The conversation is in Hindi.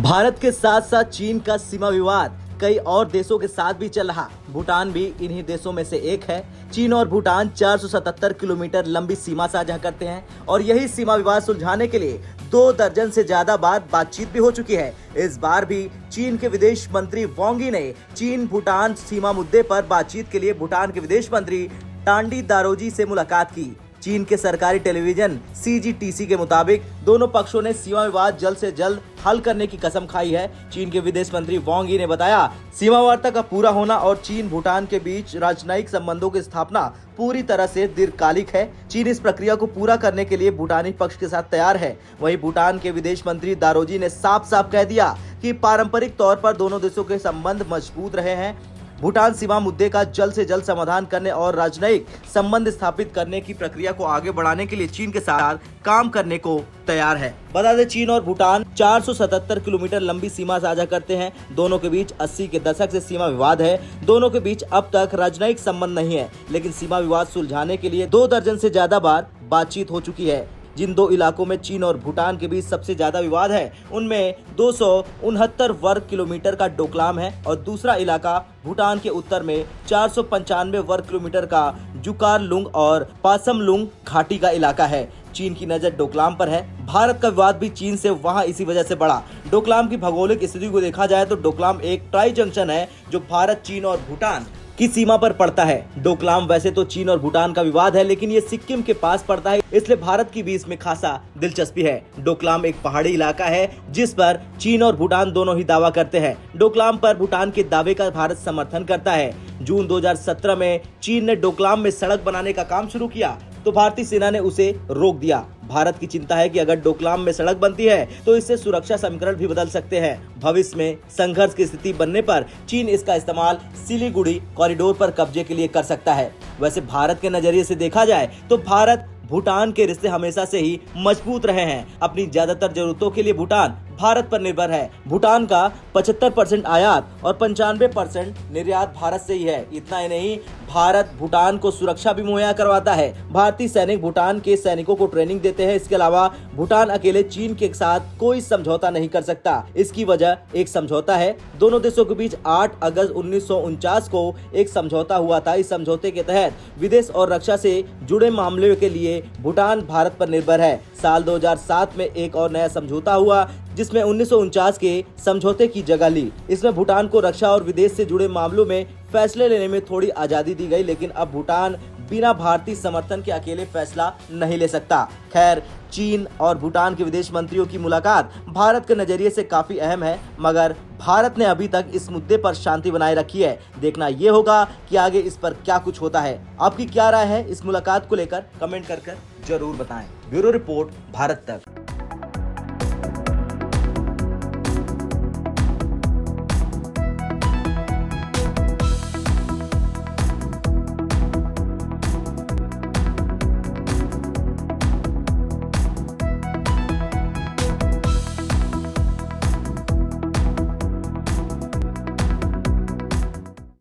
भारत के साथ साथ चीन का सीमा विवाद कई और देशों के साथ भी चल रहा। भूटान भी इन्हीं देशों में से एक है। चीन और भूटान 477 किलोमीटर लंबी सीमा साझा करते हैं और यही सीमा विवाद सुलझाने के लिए 2 दर्जन से ज्यादा बार बातचीत भी हो चुकी है। इस बार भी चीन के विदेश मंत्री वांग यी ने चीन भूटान सीमा मुद्दे पर बातचीत के लिए भूटान के विदेश मंत्री टांडी दारोजी से मुलाकात की। चीन के सरकारी टेलीविजन CGTC के मुताबिक दोनों पक्षों ने सीमा विवाद जल्द से जल्द हल करने की कसम खाई है। चीन के विदेश मंत्री वांग यी ने बताया, सीमा वार्ता का पूरा होना और चीन भूटान के बीच राजनयिक संबंधों की स्थापना पूरी तरह से दीर्घकालिक है। चीन इस प्रक्रिया को पूरा करने के लिए भूटानी पक्ष के साथ तैयार है। वहीं भूटान के विदेश मंत्री दारोजी ने साफ साफ कह दिया कि पारंपरिक तौर पर दोनों देशों के संबंध मजबूत रहे हैं। भूटान सीमा मुद्दे का जल्द से जल्द समाधान करने और राजनयिक संबंध स्थापित करने की प्रक्रिया को आगे बढ़ाने के लिए चीन के साथ काम करने को तैयार है। बता दें, चीन और भूटान 477 किलोमीटर लंबी सीमा साझा करते हैं। दोनों के बीच 80 के दशक से सीमा विवाद है। दोनों के बीच अब तक राजनयिक संबंध नहीं है, लेकिन सीमा विवाद सुलझाने के लिए 2 दर्जन से ज्यादा बार बातचीत हो चुकी है। जिन 2 इलाकों में चीन और भूटान के बीच सबसे ज्यादा विवाद है, उनमें 269 वर्ग किलोमीटर का डोकलाम है और दूसरा इलाका भूटान के उत्तर में 495 वर्ग किलोमीटर का जुकारलुंग और पासमलुंग घाटी का इलाका है। चीन की नजर डोकलाम पर है। भारत का विवाद भी चीन से वहां इसी वजह से बढ़ा। डोकलाम की भौगोलिक स्थिति को देखा जाए तो डोकलाम एक ट्राई जंक्शन है जो भारत, चीन और भूटान की सीमा पर पड़ता है। डोकलाम वैसे तो चीन और भूटान का विवाद है, लेकिन ये सिक्किम के पास पड़ता है, इसलिए भारत की भी इसमें खासा दिलचस्पी है। डोकलाम एक पहाड़ी इलाका है जिस पर चीन और भूटान दोनों ही दावा करते हैं। डोकलाम पर भूटान के दावे का भारत समर्थन करता है। जून 2017 में चीन ने डोकलाम में सड़क बनाने का काम शुरू किया तो भारतीय सेना ने उसे रोक दिया। भारत की चिंता है कि अगर डोकलाम में सड़क बनती है तो इससे सुरक्षा समीकरण भी बदल सकते हैं। भविष्य में संघर्ष की स्थिति बनने पर चीन इसका इस्तेमाल सिलीगुड़ी कॉरिडोर पर कब्जे के लिए कर सकता है। वैसे भारत के नजरिए से देखा जाए तो भारत भूटान के रिश्ते हमेशा से ही मजबूत रहे हैं। अपनी ज्यादातर जरूरतों के लिए भूटान भारत पर निर्भर है। भूटान का 75% आयात और 95% निर्यात भारत से ही है। इतना ही नहीं, भारत भूटान को सुरक्षा भी मुहैया करवाता है। भारतीय सैनिक भूटान के सैनिकों को ट्रेनिंग देते हैं। इसके अलावा भूटान अकेले चीन के साथ कोई समझौता नहीं कर सकता। इसकी वजह एक समझौता है। दोनों देशों के बीच 8 अगस्त 1949 को एक समझौता हुआ था। इस समझौते के तहत विदेश और रक्षा से जुड़े मामलों के लिए भूटान भारत पर निर्भर है। साल 2007 में एक और नया समझौता हुआ जिसमें 1949 के समझौते की जगह ली। इसमें भूटान को रक्षा और विदेश से जुड़े मामलों में फैसले लेने में थोड़ी आजादी दी गई, लेकिन अब भूटान बिना भारतीय समर्थन के अकेले फैसला नहीं ले सकता। खैर, चीन और भूटान के विदेश मंत्रियों की मुलाकात भारत के नजरिए से काफी अहम है, मगर भारत ने अभी तक इस मुद्दे पर शांति बनाए रखी है। देखना यह होगा कि आगे इस पर क्या कुछ होता है। आपकी क्या राय है इस मुलाकात को लेकर? कमेंट कर जरूर बताएं। ब्यूरो रिपोर्ट, भारत तक।